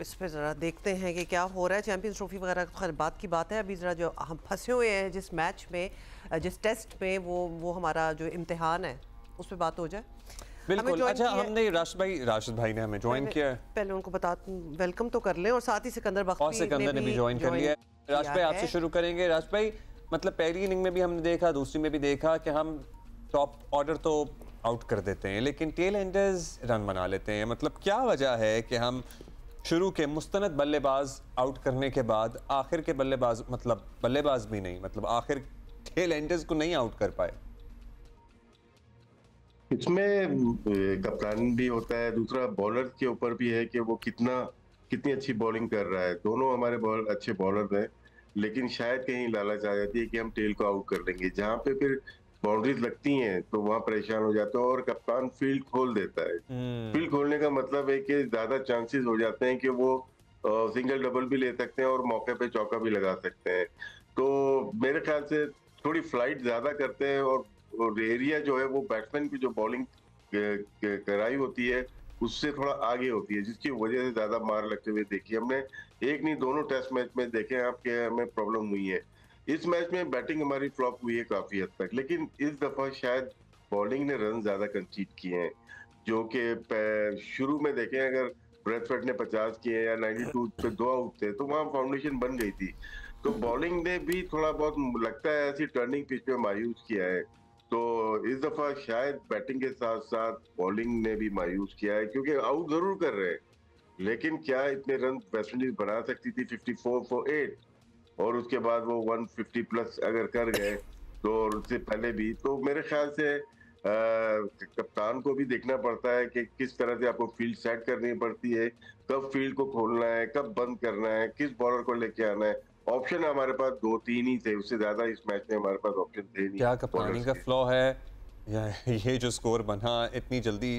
इस पर ज़रा देखते हैं कि क्या हो रहा है। चैंपियंस ट्रॉफी वगैरह तो खैर बात की बात है, अभी ज़रा जो हम फंसे हुए हैं जिस मैच में, जिस टेस्ट में, वो हमारा जो इम्तिहान है उस पर बात हो जाए। बिल्कुल। अच्छा, हमने राशिद भाई ने हमें ज्वाइन किया है, पहले उनको बता वेलकम तो कर लें, और साथ ही सिकंदर बख्ती ने भी ज्वाइन कर लिया है। राशिद भाई आपसे शुरू करेंगे। राशिद भाई, मतलब पहली इनिंग में भी हमने देखा, दूसरी में भी देखा कि हम टॉप ऑर्डर तो आउट कर देते हैं लेकिन टेल एंडर्स रन बना लेते हैं। मतलब क्या वजह है कि हम शुरू के मुस्तनद बल्लेबाज आउट करने के बाद आखिर के बल्लेबाज, मतलब बल्लेबाज भी नहीं, मतलब आखिर टेल एंडर्स को नहीं आउट कर पाए? इसमें कप्तान भी होता है, दूसरा बॉलर के ऊपर भी है कि वो कितनी अच्छी बॉलिंग कर रहा है। दोनों हमारे बॉलर अच्छे बॉलर हैं, लेकिन शायद कहीं लालच आ जाती है कि हम टेल को आउट कर लेंगे। जहां पे फिर बाउंड्रीज लगती हैं तो वहां परेशान हो जाते हैं और कप्तान फील्ड खोल देता है। फील्ड खोलने का मतलब है कि ज्यादा चांसेस हो जाते हैं कि वो सिंगल डबल भी ले सकते हैं और मौके पे चौका भी लगा सकते हैं। तो मेरे ख्याल से थोड़ी फ्लाइट ज्यादा करते हैं और एरिया जो है वो बैट्समैन की जो बॉलिंग कराई होती है उससे थोड़ा आगे होती है, जिसकी वजह से ज्यादा मार लगते हुए देखी हमने। एक नहीं, दोनों टेस्ट मैच में देखे आपके हमें प्रॉब्लम हुई है। इस मैच में बैटिंग हमारी फ्लॉप हुई है काफी हद तक, लेकिन इस दफा शायद बॉलिंग ने रन ज्यादा कंसीड किए हैं। जो कि शुरू में देखें, अगर ब्रेथवेट ने 50 किए या 92 पे 2 आउट थे तो वहां फाउंडेशन बन गई थी। तो बॉलिंग ने भी थोड़ा बहुत लगता है ऐसी टर्निंग पिच पे मायूस किया है। तो इस दफा शायद बैटिंग के साथ साथ बॉलिंग ने भी मायूस किया है, क्योंकि आउट जरूर कर रहे हैं लेकिन क्या इतने रन वेस्ट इंडीज बना सकती थी 54 फॉर 8, और उसके बाद वो 150 प्लस अगर कर गए तो, और उससे पहले भी। तो मेरे ख्याल से कप्तान को भी देखना पड़ता है कि किस तरह से आपको फील्ड सेट करनी पड़ती है, कब फील्ड को खोलना है, कब बंद करना है, किस बॉलर को लेके आना है। ऑप्शन हमारे पास 2-3 ही थे, उससे ज्यादा इस मैच में हमारे पास ऑप्शन थे नहीं। क्या कप्तानी का फ्लॉ है या ये जो स्कोर बना इतनी जल्दी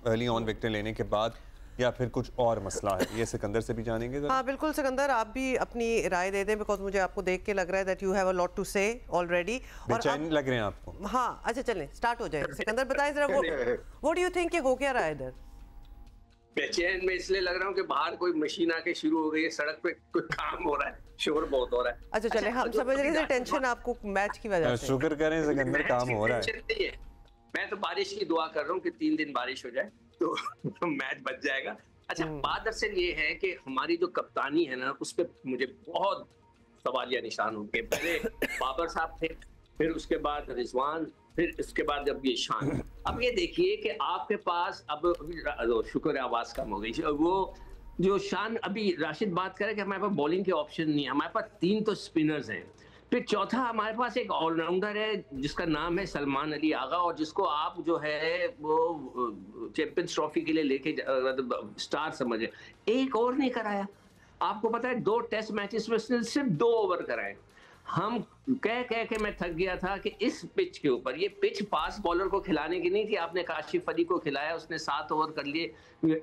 अर्ली ऑन विकेट लेने के बाद, या फिर कुछ और मसला है? ये सिकंदर से भी जानेंगे। हाँ बिल्कुल सिकंदर, आप भी अपनी राय दे दें, बिकॉज मुझे आपको देख के लग रहा है that you have a lot to say already. बेचैन लग रहे हैं आपको? हाँ अच्छा, चलें स्टार्ट हो जाए। सिकंदर बताएं जरा, व्हाट डू यू थिंक हो क्या रहा है इधर? बेचैन में इसलिए लग रहा हूँ कि बाहर कोई मशीन आके शुरू हो गई है, सड़क पे कोई काम हो रहा है, शोर बहुत हो रहा है। अच्छा चले, हम समझ रहे हैं टेंशन आपको मैच की वजह से। शुक्र करें सिकंदर, काम हो रहा है। मैं तो बारिश की दुआ कर रहा हूँ कि 3 दिन बारिश हो जाए तो मैच बच जाएगा। अच्छा, बात दरअसल ये है कि हमारी जो कप्तानी है ना, उस पर मुझे बहुत सवालिया निशान होंगे। पहले बाबर साहब थे, फिर उसके बाद रिजवान, फिर इसके बाद जब ये शान। अब ये देखिए कि आपके पास अब शुक्र है आवाज कम हो गई, वो जो शान अभी राशिद बात करे कि हमारे पास बॉलिंग के ऑप्शन नहीं है। हमारे पास 3 तो स्पिनर्स हैं, फिर चौथा हमारे पास एक ऑलराउंडर है जिसका नाम है सलमान अली आगा, और जिसको आप जो है वो चैंपियंस ट्रॉफी के लिए लेके स्टार समझे। एक ओवर नहीं कराया। आपको पता है 2 टेस्ट मैचेस में सिर्फ 2 ओवर कराए। हम कह के मैं थक गया था कि इस पिच के ऊपर, ये पिच फास्ट बॉलर को खिलाने की नहीं थी। आपने काशिफ अली को खिलाया, उसने 7 ओवर कर लिए,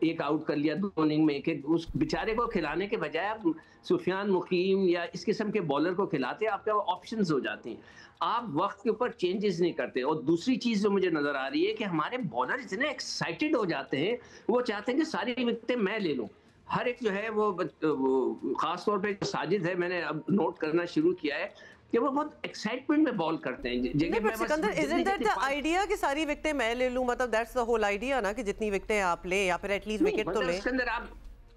1 आउट कर लिया 2 इनिंग में 1-1। उस बेचारे को खिलाने के बजाय आप सुफियान मुकीम या इस किस्म के बॉलर को खिलाते, आपके ऑप्शंस हो जाती हैं। आप वक्त के ऊपर चेंजेस नहीं करते। और दूसरी चीज जो मुझे नजर आ रही है कि हमारे बॉलर इतने एक्साइटेड हो जाते हैं, वो चाहते हैं कि सारी विकेटें मैं ले लूं। हर एक जो है वो खास तौर पे साजिद है, मैंने अब नोट करना शुरू किया है कि वो बहुत एक्साइटमेंट में बॉल करते हैं। Sikandar, isn't that the idea कि सारी विकेटें मैं ले लूं? मतलब दैट्स द होल आइडिया ना, कि जितनी विकेटें आप ले या फिर एटलीस्ट विकेट तो ले। सिकंदर आप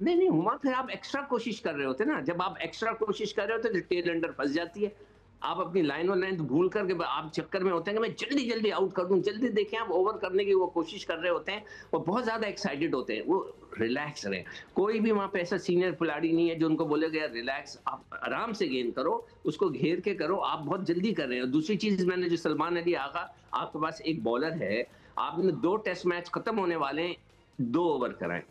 नहीं हुआ, फिर आप एक्स्ट्रा कोशिश कर रहे होते ना। जब आप एक्स्ट्रा कोशिश कर रहे होते तो टेल अंडर फंस जाती है। आप अपनी लाइन और लाइन भूल करके आप चक्कर में होते हैं कि मैं जल्दी जल्दी आउट कर दूं, जल्दी। देखें, आप ओवर करने की वो कोशिश कर रहे होते हैं और बहुत ज्यादा एक्साइटेड होते हैं। वो रिलैक्स रहे। कोई भी वहां पे ऐसा सीनियर खिलाड़ी नहीं है जो उनको बोलेगा यार रिलैक्स, आप आराम से गेंद करो, उसको घेर के करो। आप बहुत जल्दी कर रहे हैं। दूसरी चीज, मैंने जो सलमान अली आगा, आपके पास एक बॉलर है, आपने 2 टेस्ट मैच खत्म होने वाले हैं, 2 ओवर कराए।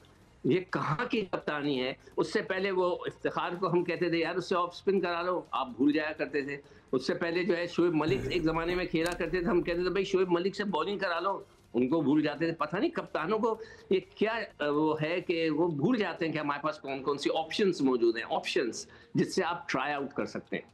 ये कहाँ की कप्तानी है? उससे पहले वो इफ्तिखार को हम कहते थे यार उससे ऑफ स्पिन करा लो, आप भूल जाया करते थे। उससे पहले जो है शोएब मलिक एक जमाने में खेला करते थे, हम कहते थे भाई शोएब मलिक से बॉलिंग करा लो, उनको भूल जाते थे। पता नहीं कप्तानों को ये क्या वो है कि वो भूल जाते हैं कि हमारे पास कौन कौन सी ऑप्शंस मौजूद हैं, ऑप्शंस जिससे आप ट्राई आउट कर सकते हैं।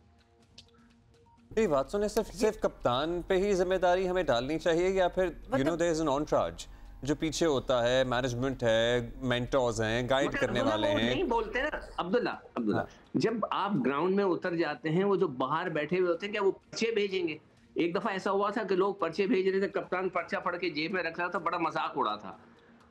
ये बात सुने, सिर्फ कप्तान पे ही जिम्मेदारी हमें डालनी चाहिए या फिर you know there is an on charge जो पीछे होता है मैनेजमेंट है, मेंटर्स हैं, गाइड करने वाले हैं। नहीं बोलते ना अब्दुल्ला, जब आप ग्राउंड में उतर जाते हैं, वो जो बाहर बैठे हुए होते हैं, क्या वो पर्चे भेजेंगे? एक दफा ऐसा हुआ था कि लोग पर्चे भेज रहे थे, कप्तान पर्चा पढ़ के जेब में रख रहा था, बड़ा मजाक उड़ा था।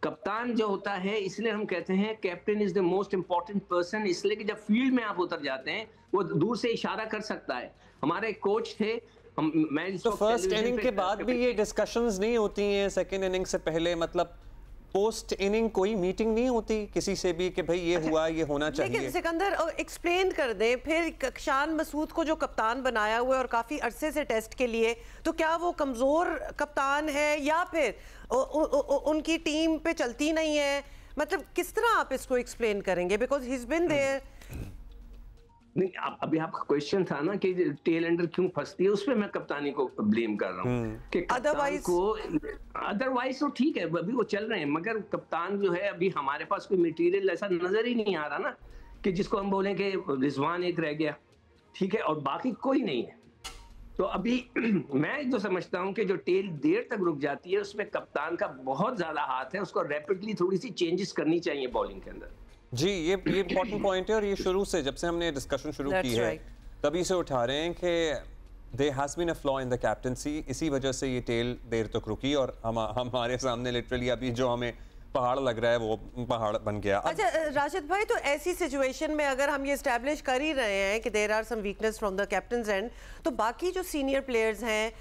कप्तान जो होता है, इसलिए हम कहते हैं captain is the most important person, इसलिए कि जब फील्ड में आप उतर जाते हैं, वो दूर से इशारा कर सकता है। हमारे कोच थे, तो फर्स्ट इनिंग के बाद भी ये डिस्कशंस नहीं होती हैं सेकंड इनिंग से पहले? मतलब पोस्ट इनिंग कोई मीटिंग नहीं होती किसी से भी कि भाई ये हुआ, ये होना चाहिए? लेकिन सिकंदर एक्सप्लेन कर दें फिर, शान मसूद को जो कप्तान बनाया हुआ है और काफी अरसे से टेस्ट के लिए, तो क्या वो कमजोर कप्तान है या फिर उनकी टीम पे चलती नहीं है? मतलब किस तरह आप इसको एक्सप्लेन करेंगे? Because he is been there. नहीं, अभी आपका क्वेश्चन था ना कि टेल एंडर क्यों फंसती है, उस पर मैं कप्तानी को ब्लेम कर रहा हूँ कि अदरवाइज तो ठीक है, अभी वो चल रहे हैं, मगर कप्तान जो है, अभी हमारे पास कोई मटेरियल ऐसा नजर ही नहीं आ रहा ना कि जिसको हम बोलें कि रिजवान एक रह गया, ठीक है, और बाकी कोई नहीं है। तो अभी मैं जो समझता हूँ कि जो टेल देर तक रुक जाती है, उसमें कप्तान का बहुत ज्यादा हाथ है, उसको रैपिडली थोड़ी सी चेंजेस करनी चाहिए बॉलिंग के अंदर। जी, ये इंपॉर्टेंट पॉइंट है और ये शुरू से, जब से हमने डिस्कशन शुरू की है, तभी से उठा रहे हैं कि there has been a flaw in the captaincy. इसी वजह से ये टेल देर तक रुकी और हमारे सामने लिटरली अभी जो हमें पहाड़ लग रहा है वो पहाड़ बन गया। अच्छा राशिद भाई, तो ऐसी सिचुएशन में अगर हम ये एस्टैब्लिश कर ही रहे हैं कि there are some weakness from the captain's end, तो बाकी जो सीनियर प्लेयर्स हैं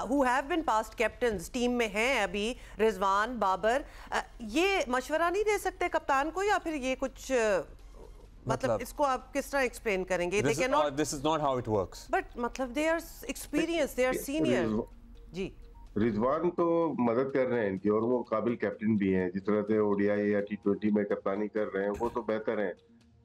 who have been past captains team में हैं अभी, रिजवान, बाबर, ये मशवरा नहीं दे सकते कप्तान को, या फिर ये कुछ मतलब इसको आप किस तरह एक्सप्लेन करेंगे? This is not how it works. But मतलब they are experience, they are senior. जी, रिजवान तो मदद कर रहे हैं इनकी, और वो काबिल कैप्टन भी हैं, जिस तरह से ओडीआई या T20 में कप्तानी कर रहे हैं, वो तो बेहतर हैं।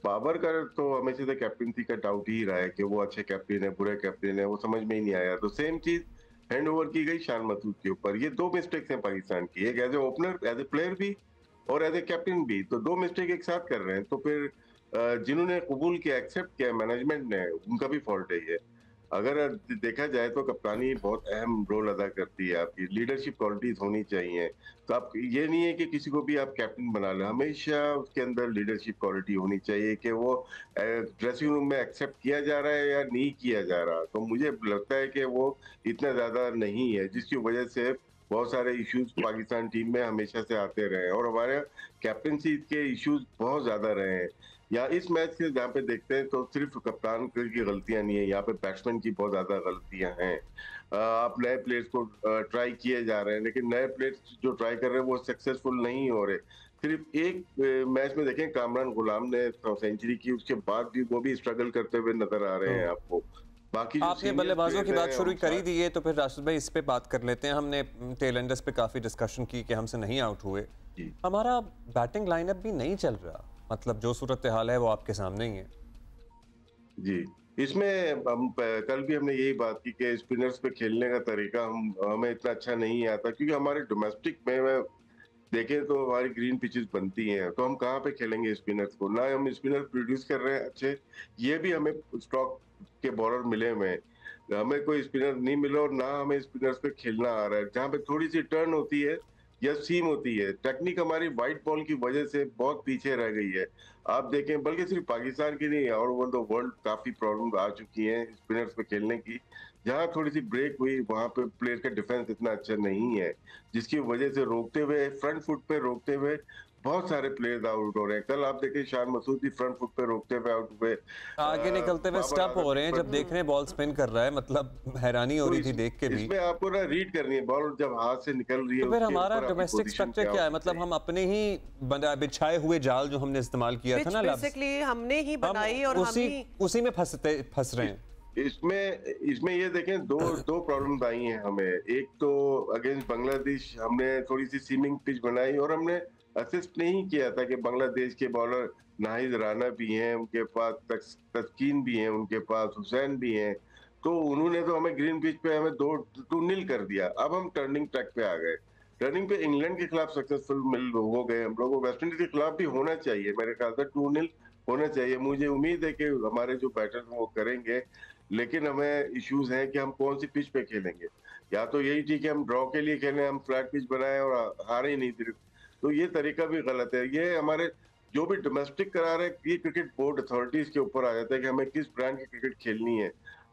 बाबर का तो हमेशा से कैप्टनसी का डाउट ही रहा है कि वो अच्छे कैप्टन है, बुरे कैप्टन है, वो समझ में ही नहीं आया। तो सेम चीज हैंड ओवर की गई शान मसूद के ऊपर। ये दो मिस्टेक्स हैं पाकिस्तान की, एक as a opener, as a player भी, और एज ए कैप्टन भी। तो दो मिस्टेक एक साथ कर रहे हैं, तो फिर जिन्होंने कबूल किया, एक्सेप्ट किया मैनेजमेंट ने, उनका भी फॉल्ट है ये। अगर देखा जाए तो कप्तानी बहुत अहम रोल अदा करती है, आपकी लीडरशिप क्वालिटीज होनी चाहिए। तो आप ये नहीं है कि किसी को भी आप कैप्टन बना लें, हमेशा उसके अंदर लीडरशिप क्वालिटी होनी चाहिए कि वो ड्रेसिंग रूम में एक्सेप्ट किया जा रहा है या नहीं किया जा रहा। तो मुझे लगता है कि वो इतना ज्यादा नहीं है, जिसकी वजह से बहुत सारे इश्यूज पाकिस्तान टीम में हमेशा से आते रहे, और हमारे कैप्टनसी के इश्यूज बहुत ज्यादा रहे हैं। या इस मैच के जहाँ पे देखते हैं तो सिर्फ कप्तान की गलतियां नहीं है, यहाँ पे बैट्समैन की बहुत ज्यादा गलतियां हैं। आप नए प्लेयर्स को ट्राई किए जा रहे हैं, लेकिन नए प्लेयर्स जो ट्राई कर रहे हैं वो सक्सेसफुल नहीं हो रहे। सिर्फ एक मैच में देखें, कामरान गुलाम ने सेंचुरी की, उसके बाद भी वो भी स्ट्रगल करते हुए नजर आ रहे हैं आपको। बाकी आपने बल्लेबाजों की बात शुरू कर ही दी है, तो फिर राशिद भाई इस पे बात कर लेते हैं। हमने टेल एंडर्स पे काफी डिस्कशन की कि हमसे नहीं आउट हुए, हमारा बैटिंग लाइनअप भी नहीं चल रहा। मतलब जो सूरत हाल है वो आपके सामने ही है। जी, इसमें हम कल भी हमने यही बात की कि स्पिनर्स पे खेलने का तरीका हमें इतना अच्छा नहीं आता, क्योंकि हमारे डोमेस्टिक में देखें तो हमारी ग्रीन पिचेस बनती हैं, तो हम कहाँ पे खेलेंगे स्पिनर्स को? ना हम स्पिनर प्रोड्यूस कर रहे हैं अच्छे, ये भी हमें स्टॉक के बॉलर मिले हुए हैं, हमें कोई स्पिनर नहीं मिला, और ना हमें स्पिनर्स पे खेलना आ रहा है। जहाँ पे थोड़ी सी टर्न होती है या सीम होती है, टेक्निक हमारी वाइट बॉल की वजह से बहुत पीछे रह गई है। आप देखें, बल्कि सिर्फ पाकिस्तान की नहीं, ऑल ओवर द वर्ल्ड काफी प्रॉब्लम आ चुकी हैं स्पिनर्स पे खेलने की। जहां थोड़ी सी ब्रेक हुई, वहां पे प्लेयर का डिफेंस इतना अच्छा नहीं है, जिसकी वजह से रोकते हुए, फ्रंट फुट पे रोकते हुए बहुत सारे प्लेयर्स आउट हो रहे हैं। कल आप देखें, शान मसूद भी फ्रंट फुट पे रोकते हुए आउट हुए, आगे निकलते हुए स्टप हो रहे हैं। जब देख रहे हैं बॉल स्पिन कर रहा है, मतलब हैरानी हो रही थी देख के भी। इसमें आपको ना रीड करनी है, बॉल जब हाथ से निकल रही है, तो फिर हमारा डोमेस्टिक स्ट्रक्चर क्या है? मतलब हम अपने ही बिछाए हुए जाल जो हमने इस्तेमाल किया था ना, बेसिकली हमने ही बनाई और उसी में फंस रहे हैं। इसमें ये देखें, दो प्रॉब्लम्स आई हैं हमें। एक तो अगेंस्ट बांग्लादेश हमने थोड़ी सी सीमिंग पिच बनाई, और हमने असिस्ट नहीं किया था कि बांग्लादेश के बॉलर नाहिद राना भी हैं, उनके पास तस्कीन भी हैं, उनके पास हुसैन भी हैं, तो उन्होंने तो हमें ग्रीन पिच पे हमें 2-0 कर दिया। अब हम टर्निंग ट्रैक पे आ गए। टर्निंग पे इंग्लैंड के खिलाफ सक्सेसफुल हो गए हम लोग, वेस्ट इंडीज के खिलाफ भी होना चाहिए, मेरे ख्याल से 2-0 होना चाहिए। मुझे उम्मीद है कि हमारे जो बैटर्स वो करेंगे, लेकिन हमें इश्यूज हैं कि हम कौन सी पिच पे खेलेंगे। या तो यही थी कि हम ड्रॉ के लिए खेलें, हम फ्लैट पिच बनाए और हारे ही नहीं थे। तो ये तरीका भी गलत है। ये हमारे जो भी डोमेस्टिक करार है, ये क्रिकेट बोर्ड अथॉरिटीज के ऊपर आ जाता है कि हमें किस ब्रांड की क्रिकेट खेलनी है।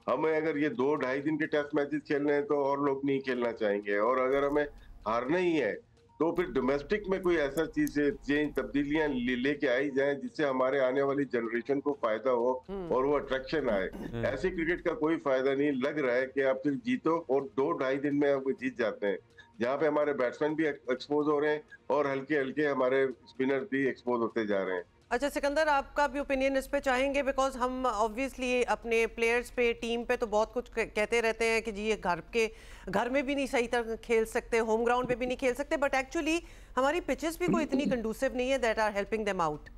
हमें अगर ये 2-2.5 दिन के टेस्ट मैचेस खेलने हैं तो और लोग नहीं खेलना चाहेंगे, और अगर हमें हारना ही है तो फिर डोमेस्टिक में कोई ऐसा चेंज तब्दीलियां लेके आई जाए जिससे हमारे आने वाली जनरेशन को फायदा हो और वो अट्रैक्शन आए। ऐसे क्रिकेट का कोई फायदा नहीं। लग रहा है कि आप सिर्फ जीतो और 2-2.5 दिन में आप जीत जाते हैं, जहाँ पे हमारे बैट्समैन भी एक्सपोज हो रहे हैं और हल्के हल्के हमारे स्पिनर भी एक्सपोज होते जा रहे हैं। अच्छा सिकंदर, आपका भी ओपिनियन इस पे चाहेंगे, बिकॉज हम ऑब्वियसली अपने प्लेयर्स पे, टीम पे तो बहुत कुछ कहते रहते हैं कि जी ये घर में भी नहीं सही तरह खेल सकते, होम ग्राउंड पे भी नहीं खेल सकते, बट एक्चुअली हमारी पिचेस भी कोई इतनी कंडूसिव नहीं है that are helping them out.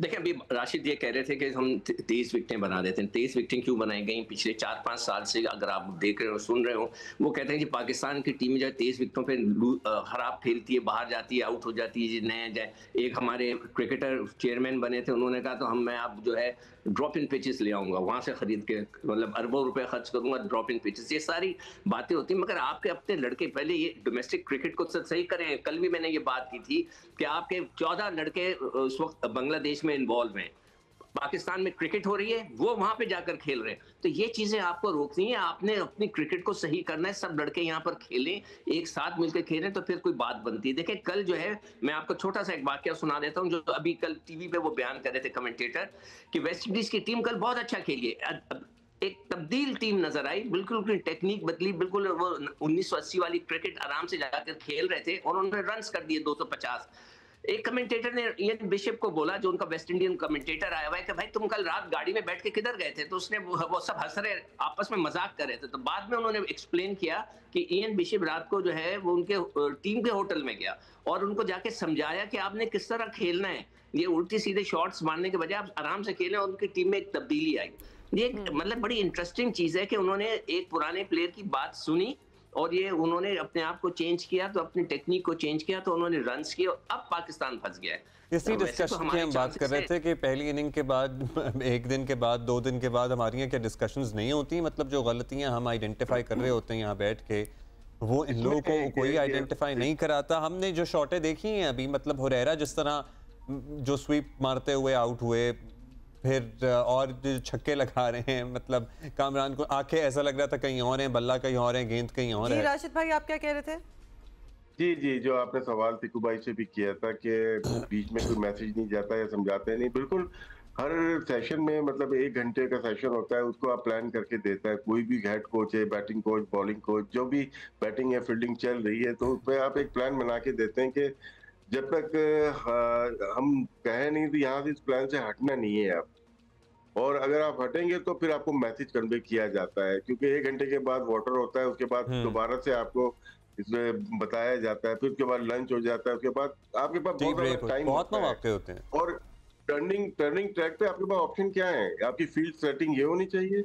देखिए, अभी राशिद ये कह रहे थे कि हम 23 विकेटें बना देते हैं। 23 विकेटें क्यों बनाई गई पिछले 4-5 साल से? अगर आप देख रहे हो, सुन रहे हो, वो कहते हैं कि पाकिस्तान की टीम जो है 23 विकेटों पे खराब खेलती है, बाहर जाती है, आउट हो जाती है। नए जाए, एक हमारे क्रिकेटर चेयरमैन बने थे, उन्होंने कहा तो मैं अब जो है ड्रॉप इन पिचेस ले आऊंगा वहां से खरीद के, मतलब अरबों रुपए खर्च करूंगा ड्रॉप इन पिचेस। ये सारी बातें होती हैं, मगर आपके अपने लड़के पहले ये डोमेस्टिक क्रिकेट को सही करें। कल भी मैंने ये बात की थी कि आपके 14 लड़के उस वक्त बांग्लादेश में इन्वॉल्व हैं, पाकिस्तान में क्रिकेट हो रही है, वो वहां पे जाकर खेल रहे हैं। तो ये चीजें आपको रोकनी है, आपने अपनी क्रिकेट को सही करना है। सब लड़के यहाँ पर खेलें, एक साथ मिलकर खेलें, तो फिर कोई बात बनती है। देखिए कल जो है, मैं आपको छोटा सा एक वाकया सुना देता हूँ, जो अभी कल टीवी पे वो बयान कर रहे थे कमेंटेटर, कि वेस्ट इंडीज की टीम कल बहुत अच्छा खेली है, एक तब्दील टीम नजर आई, बिल्कुल अपनी टेक्निक बदली, बिल्कुल वो 1980 वाली क्रिकेट आराम से जाकर खेल रहे थे और उन्होंने रन्स कर दिए 250। एक कमेंटेटर ने इयन बिशप को बोला, जो उनका वेस्ट इंडियन कमेंटेटर आया हुआ है, कि भाई तुम कल रात गाड़ी में बैठ के किधर गए थे? तो उसने वो सब हंस रहे, आपस में मजाक कर रहे थे। तो बाद में उन्होंने एक्सप्लेन किया कि इयन बिशप रात को जो है वो उनके टीम के होटल में गया और उनको जाके समझाया कि आपने किस तरह खेलना है, ये उल्टी सीधे शॉट्स मारने के बजाय आप आराम से खेलें, और उनकी टीम में एक तब्दीली आई। ये मतलब बड़ी इंटरेस्टिंग चीज है कि उन्होंने एक पुराने प्लेयर की बात सुनी और ये उन्होंने अपने आप को चेंज किया, तो अपनी टेक्निक को चेंज किया, तो उन्होंने रन्स किए और अब पाकिस्तान फंस गया है। इसी डिस्कशन की हम बात कर रहे थे कि पहली इनिंग के बाद, एक दिन के बाद, 2 दिन के बाद हमारी यहाँ क्या डिस्कशंस नहीं होती? मतलब जो गलतियां हम आइडेंटिफाई कर रहे होते हैं यहाँ बैठ के, वो इन लोगों को कोई आइडेंटिफाई नहीं कराता। हमने जो शॉटें देखी हैं अभी, मतलब हुरैरा जिस तरह जो स्वीप मारते हुए आउट हुए, फिर और छक्के लगा रहे हैं, मतलब कामरान को आंखें ऐसा लग रहा था कहीं और है, बल्ला कहीं और है, गेंद कहीं और है। राशिद भाई आप क्या कह रहे थे? जी, जो आपने सवाल तिकू भाई से भी किया था कि बीच में कोई मैसेज नहीं जाता या समझाते नहीं। बिल्कुल, हर सेशन में मतलब 1 घंटे का सेशन होता है, उसको आप प्लान करके देता है कोई भी हेड कोच है, बैटिंग कोच, बॉलिंग कोच, जो भी बैटिंग या फील्डिंग चल रही है, तो उसमें आप एक प्लान बना के देते हैं कि जब तक हम कहें नहीं तो यहाँ से इस प्लान से हटना नहीं है आप, और अगर आप हटेंगे तो फिर आपको मैसेज कन्वे किया जाता है, क्योंकि 1 घंटे के बाद वाटर होता है, उसके बाद दोबारा से आपको इसमें बताया जाता है, फिर उसके बाद लंच हो जाता है, उसके बाद आपके पास बहुत टाइम होते हैं। और टर्निंग ट्रैक पे आपके पास ऑप्शन क्या है? आपकी फील्ड सेटिंग ये होनी चाहिए,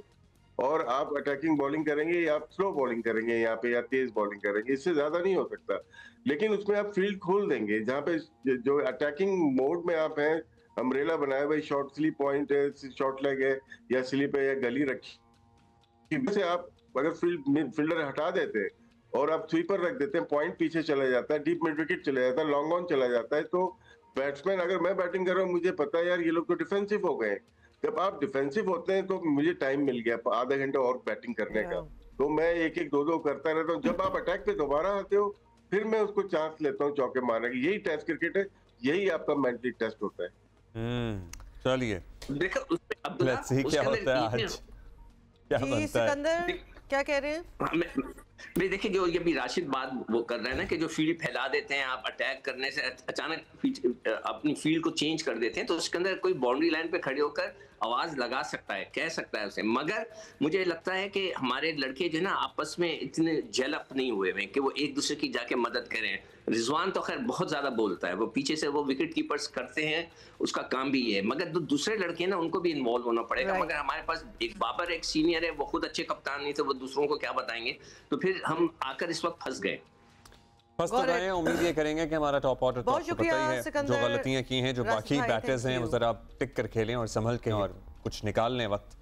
और आप अटैकिंग बॉलिंग करेंगे या आप स्लो बॉलिंग करेंगे यहाँ पे, या तेज बॉलिंग करेंगे, इससे ज्यादा नहीं हो सकता। लेकिन उसमें आप फील्ड खोल देंगे, जहाँ पे जो अटैकिंग मोड में आप हैं, अम्ब्रेला बनाया हुआ शॉर्ट स्लिप पॉइंट है, शॉर्ट लेग है, या स्लिप है, या गली रखी से आप अगर फील्डर हटा देते हैं और आप स्वीपर रख देते हैं, पॉइंट पीछे चला जाता है, डीप मिड विकेट चला जाता है, लॉन्ग ऑन चला जाता है, तो बैट्समैन, अगर मैं बैटिंग कर रहा हूँ, मुझे पता है यार ये लोग तो डिफेंसिव हो गए। जब आप डिफेंसिव होते हैं तो मुझे टाइम मिल गया आधा घंटा और बैटिंग करने का, तो मैं 1-1, 2-2 करता रहता हूँ। जब आप अटैक पे दोबारा आते हो, फिर मैं उसको चांस लेता हूँ चौके मारने की। यही टेस्ट क्रिकेट है, यही आपका मेंटली टेस्ट होता है। चलिए देखो लेट्स सी क्या होता है आज, क्या बनता है। क्या कह रहे हैं? देखिए, जो ये भी राशिद बात वो कर रहे हैं ना कि जो फील्ड फैला देते हैं आप, अटैक करने से अचानक अपनी फील्ड को चेंज कर देते हैं, तो उसके अंदर कोई बाउंड्री लाइन पे खड़े होकर आवाज लगा सकता है, कह सकता है उसे। मगर मुझे लगता है कि हमारे लड़के जो है ना आपस में इतने जेल अप नहीं हुए हैं कि वो एक दूसरे की जाके मदद करें। रिजवान तो खैर बहुत ज्यादा बोलता है, वो पीछे से वो विकेट कीपर्स करते हैं, उसका काम भी ये है। मगर जो दूसरे लड़के ना, उनको भी इन्वॉल्व होना पड़ेगा। मगर हमारे पास एक बाबर, एक सीनियर है, वो खुद अच्छे कप्तान नहीं थे, वो दूसरों को क्या बताएंगे? तो फिर हम आकर इस वक्त फंस गए। तो गए। उम्मीद ये करेंगे कि हमारा टॉप ऑर्डर तो आपको पता ही है, जो गलतियां की हैं, जो बाकी बैटर्स हैं, वो जरा टिक कर खेलें और संभल के और कुछ निकाल लें वक्त।